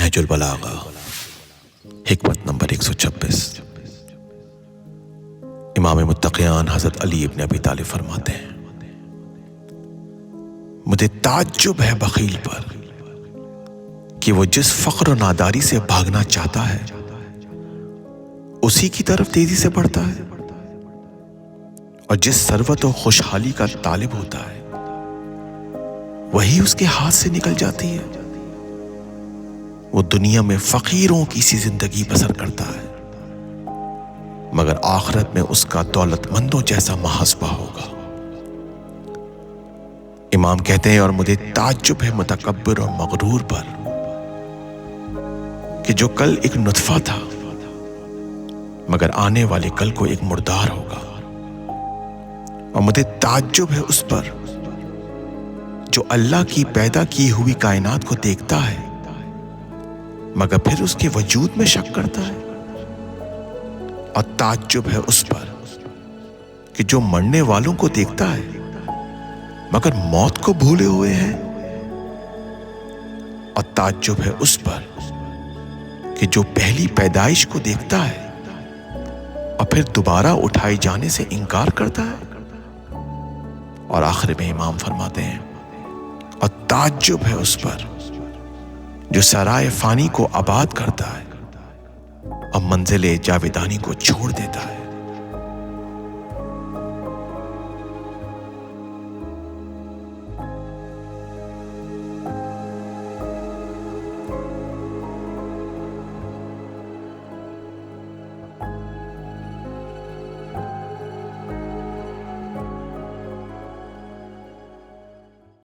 नहजुल बलागा हिकमत नंबर 126। इमाम मुत्तक़ियान हज़रत अली इब्न अबी तालिब फरमाते हैं, मुझे ताज्जुब है बख़ील पर कि वो जिस फ़क्र और नादारी से भागना चाहता है उसी की तरफ तेजी से बढ़ता है, और जिस सरवत और खुशहाली का तालिब होता है वही उसके हाथ से निकल जाती है। वो दुनिया में फकीरों की सी जिंदगी बसर करता है, मगर आखिरत में उसका दौलतमंदों जैसा मुहासबा होगा। इमाम कहते हैं, और मुझे ताज्जुब है मुतकब्बिर और मगरूर पर कि जो कल एक नुत्फा था मगर आने वाले कल को एक मुर्दार होगा। और मुझे ताज्जुब है उस पर जो अल्लाह की पैदा की हुई कायनात को देखता है मगर फिर उसके वजूद में शक करता है। और ताज्जुब है उस पर कि जो मरने वालों को देखता है मगर मौत को भूले हुए हैं। और ताज्जुब है उस पर कि जो पहली पैदाइश को देखता है और फिर दोबारा उठाए जाने से इनकार करता है। और आखिर में इमाम फरमाते हैं, और ताज्जुब है उस पर जो सराय फानी को आबाद करता है और मंजिले जावेदानी को छोड़ देता है।